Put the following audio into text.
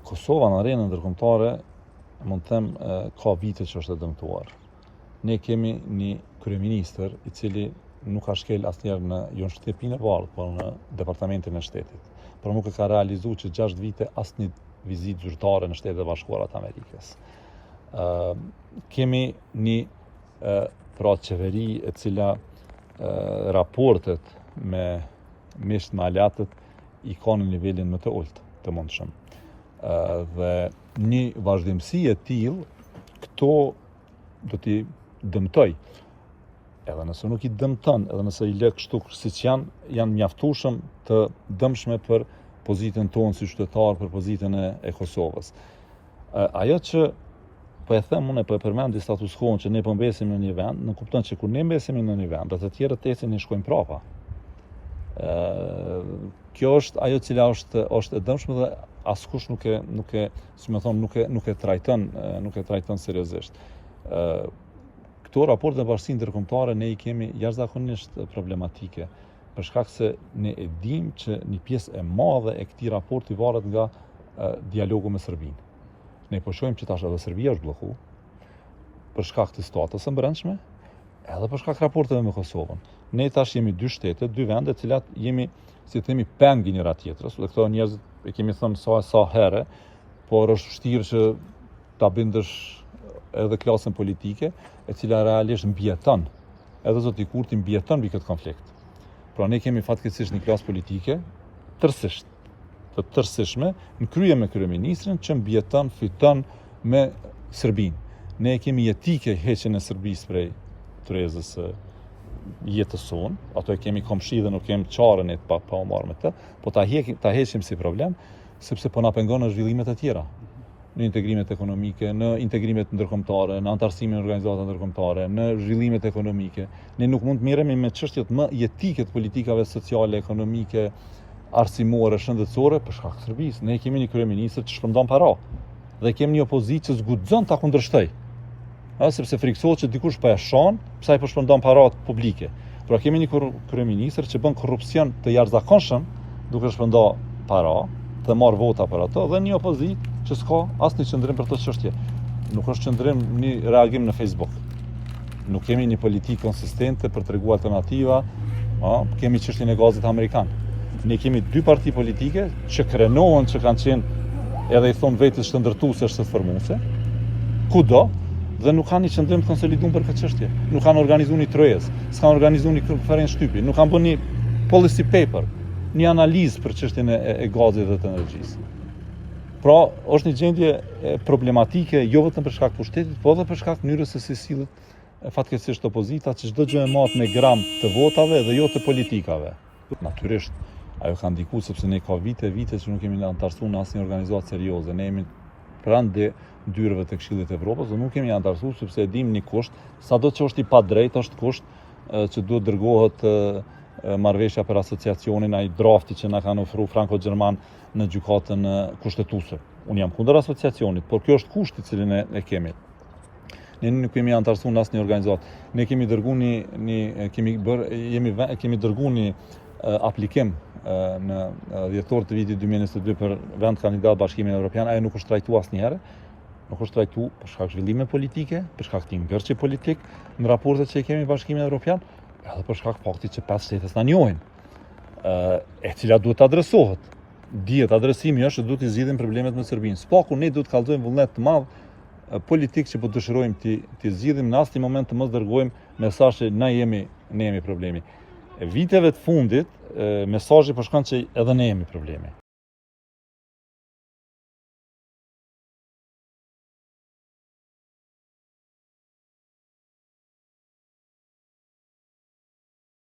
Kosova në arenën ndërkombëtare, mund të them, ka vite që është e dëmtuar. Ne kemi një kryeministër i cili nuk ka shkel asnjëherë në jo në shtëpinë e bardhë, por në departamentin e shtetit. Por nuk e ka realizuar që 6 vite asnjë vizitë zyrtare në Shtetet e Bashkuara të Amerikës. Kemi një qeveri e cila raportet me miqt me aleatët i ka në nivelin më të ulët të mundshëm. Dhe një vazhdimsi e tillë këto do t'i dëmtoj. Edhe nëse nuk i dëmton, edhe nëse i lë kështu siç janë mjaftueshëm të dëmshme për pozitën tonë si qytetar, për pozitën e Kosovës. Ajo që po e them unë, po e përmend status quo që ne po mbesim në një vend, nuk kupton që kur ne mbesemi në një vend, të tjerët ecin e shkojnë prapa. Kjo është ajo cila është e dëmshme dhe askush nuk e trajton seriozisht. Këto raporte në bashkësinë ndërkombëtare ne i kemi jashtëzakonisht problematike, për shkak se ne e dimë që një pjesë e madhe e këtij raporti varet nga dialogu me Serbinë. Ne po shohim që tash edhe Serbia është bllokuar për shkak të situatës së brendshme, edhe për shkak të raporteve me Kosovën. Ne tash jemi 2 shtete, 2 vende, të cilat jemi, si themi, peng njëra tjetrës, dhe këto njerëzit e kemi thënë sa herë, por është vështirë që ta bindësh edhe klasën politike, e cila realisht mbjeton, edhe zoti Kurti mbjeton mbi këtë konflikt. Pra ne kemi fatkeqësisht një klasë politike të tërësishme, në krye me kryeministrin që mbjeton, fiton me Serbinë. Ne kemi jetike heqjen e Serbisë prej tryezës së jetës sonë, ato e kemi komshi dhe nuk kemi qarën e pa u marrë me të, po ta heqim si problem, sepse po na pengon në zhvillimet e tjera, në integrimet ekonomike, në integrimet ndërkombëtare, në antarësimin në organizata ndërkombëtare, në zhvillimet ekonomike. Ne nuk mund të merremi me çështjet më jetike të politikave sociale, ekonomike, arsimore, shëndetësore për shkak të Serbisë. Ne kemi një kryeministër që shpërndon para dhe kemi një opozitë që zguxon ta kundërshtoj. Sepse friksohet që dikush po e shon, pse ai po shpërndon para publike. Pra kemi një kryeministër që bën korrupsion të jashtëzakonshëm duke shpërndar para, të marr vota për ato, dhe një opozitë që s'ka asnjë qëndrim për këtë çështje. Nuk është qëndrim një reagim në Facebook. Nuk kemi një politikë konsistente për t'rreguar alternativa, kemi çështjen e gazit amerikan. Ne kemi 2 parti politike që krenohen, që kanë qenë edhe i thon vetes shndërtuese së formuese, kudo, dhe nuk kanë një qëndrim të konsoliduar për këtë çështje. Nuk kanë organizuar një tryezë, s'kan organizuar një konferencë shtypi, nuk kanë bërë një policy paper, një analizë për çështjen e gazit dhe të energjisë. Pra, është një gjendje problematike, jo vetëm për shkak të pushtetit, po edhe për shkak të mënyrës se si sillet fatkeqësisht opozita, që çdo gjë e marr me gram të votave dhe jo të politikave. Natyrisht, ajo ka ndikuar sepse ne ka vite që nuk kemi antarësuar në asnjë organizatë serioze. Ne jemi pranë dyrëve të Këshillit të Evropës, dhe nuk kemi antarësuar sepse e dim një kusht, sado që është i padrejtë, është kusht që duhet dërgohet marrëveshja për asociacionin, ai drafti që na kanë ofruar franko-gjerman në gjykatën kushtetuese. Unë jam kundër asociacionit, por kjo është kushti i cilin e kemi. Ne nuk kemi antarësuar në asnjë organizatë. Ne kemi dërguar një aplikim në dhjetor të vitit 2022 për vend kandidat Bashkimin Evropian. Ajo nuk është trajtuar asnjëherë. Nuk është trajtuar për shkak zhvillime politike, për shkak të ngërçi politik në raportet që i kemi Bashkimin Evropian, edhe për shkak faktit që 5 shtete na njohin, e cila duhet të adresohet. Dihet adresimi është që duhet të zgjidhim problemet me Serbinë. S'paku ne duhet të kallëzojmë vullnet të madh politik që po dëshirojmë të zgjidhim, në asnjë moment të mos dërgojmë mesazh që ne jemi problemi. Viteve të fundit mesazhi po shkon që edhe ne jemi problemi.